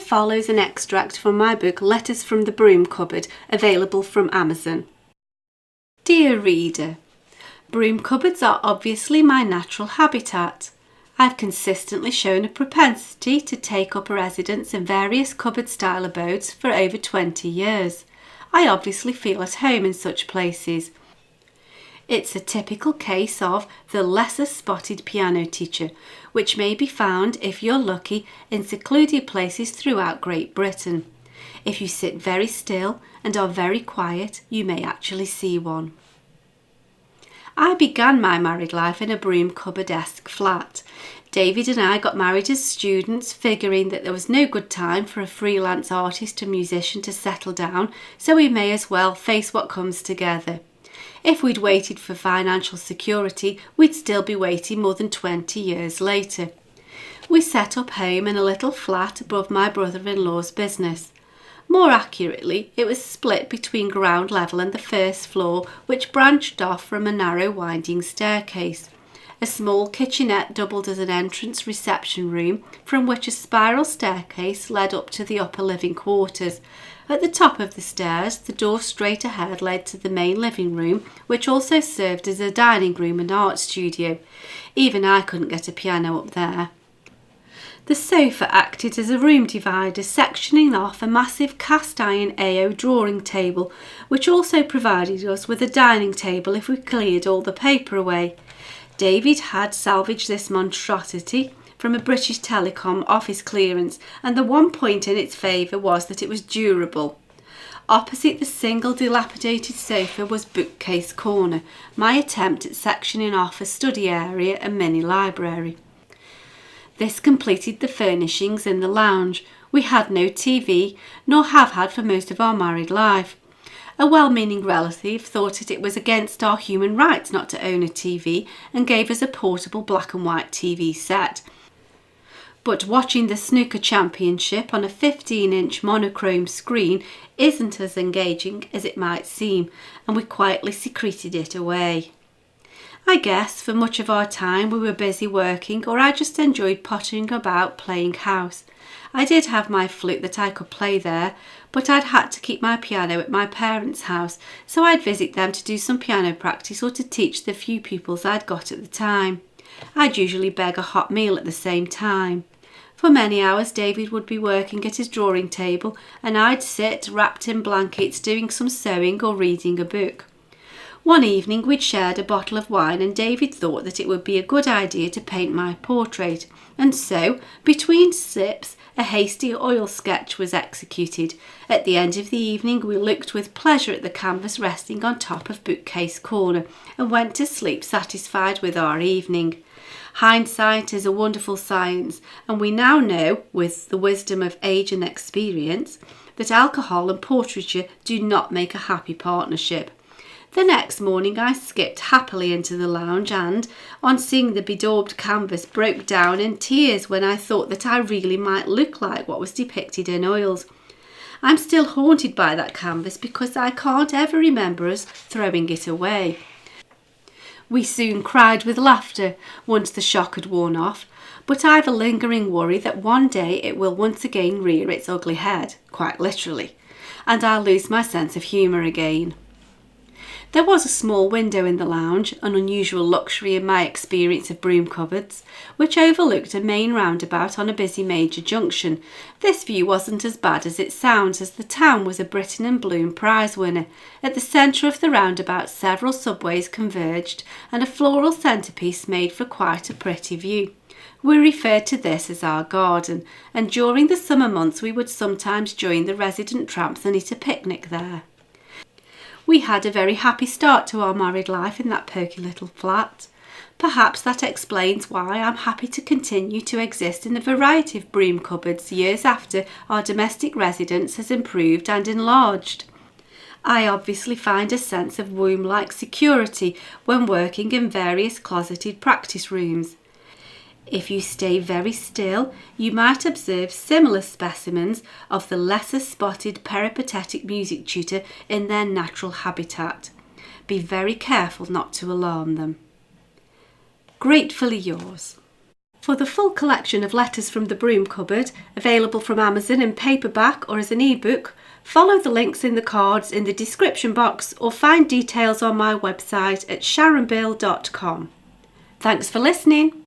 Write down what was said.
follows an extract from my book Letters from the Broom Cupboard, available from Amazon. Dear reader, broom cupboards are obviously my natural habitat. I've consistently shown a propensity to take up residence in various cupboard-style abodes for over 20 years. I obviously feel at home in such places. It's a typical case of the lesser spotted piano teacher, which may be found, if you're lucky, in secluded places throughout Great Britain. If you sit very still and are very quiet, you may actually see one. I began my married life in a broom cupboard-esque flat. David and I got married as students, figuring that there was no good time for a freelance artist or musician to settle down, so we may as well face what comes together. If we'd waited for financial security, we'd still be waiting more than 20 years later. We set up home in a little flat above my brother-in-law's business. More accurately, it was split between ground level and the first floor, which branched off from a narrow winding staircase. A small kitchenette doubled as an entrance reception room, from which a spiral staircase led up to the upper living quarters. At the top of the stairs, the door straight ahead led to the main living room, which also served as a dining room and art studio. Even I couldn't get a piano up there. The sofa acted as a room divider, sectioning off a massive cast-iron AO drawing table, which also provided us with a dining table if we cleared all the paper away. David had salvaged this monstrosity from a British Telecom office clearance, and the one point in its favour was that it was durable. Opposite the single dilapidated sofa was bookcase corner, my attempt at sectioning off a study area and mini library. This completed the furnishings in the lounge. We had no TV, nor have had for most of our married life. A well-meaning relative thought that it was against our human rights not to own a TV and gave us a portable black and white TV set. But watching the snooker championship on a 15-inch monochrome screen isn't as engaging as it might seem, and we quietly secreted it away. I guess for much of our time we were busy working, or I just enjoyed pottering about playing house. I did have my flute that I could play there, but I'd had to keep my piano at my parents' house, so I'd visit them to do some piano practice or to teach the few pupils I'd got at the time. I'd usually beg a hot meal at the same time. For many hours David would be working at his drawing table, and I'd sit wrapped in blankets doing some sewing or reading a book. One evening we'd shared a bottle of wine, and David thought that it would be a good idea to paint my portrait, and so, between sips, a hasty oil sketch was executed. At the end of the evening we looked with pleasure at the canvas resting on top of bookcase corner, and went to sleep satisfied with our evening. Hindsight is a wonderful science, and we now know, with the wisdom of age and experience, that alcohol and portraiture do not make a happy partnership. The next morning I skipped happily into the lounge and, on seeing the bedaubed canvas, broke down in tears when I thought that I really might look like what was depicted in oils. I'm still haunted by that canvas because I can't ever remember us throwing it away. We soon cried with laughter once the shock had worn off, but I've a lingering worry that one day it will once again rear its ugly head, quite literally, and I'll lose my sense of humour again. There was a small window in the lounge, an unusual luxury in my experience of broom cupboards, which overlooked a main roundabout on a busy major junction. This view wasn't as bad as it sounds, as the town was a Britain and Bloom prize winner. At the centre of the roundabout several subways converged, and a floral centrepiece made for quite a pretty view. We referred to this as our garden, and during the summer months we would sometimes join the resident tramps and eat a picnic there. We had a very happy start to our married life in that perky little flat. Perhaps that explains why I'm happy to continue to exist in a variety of broom cupboards years after our domestic residence has improved and enlarged. I obviously find a sense of womb-like security when working in various closeted practice rooms. If you stay very still, you might observe similar specimens of the lesser spotted peripatetic music tutor in their natural habitat. Be very careful not to alarm them. Gratefully yours. For the full collection of Letters from the Broom Cupboard, available from Amazon in paperback or as an ebook, follow the links in the cards in the description box or find details on my website at sharonbill.com. Thanks for listening.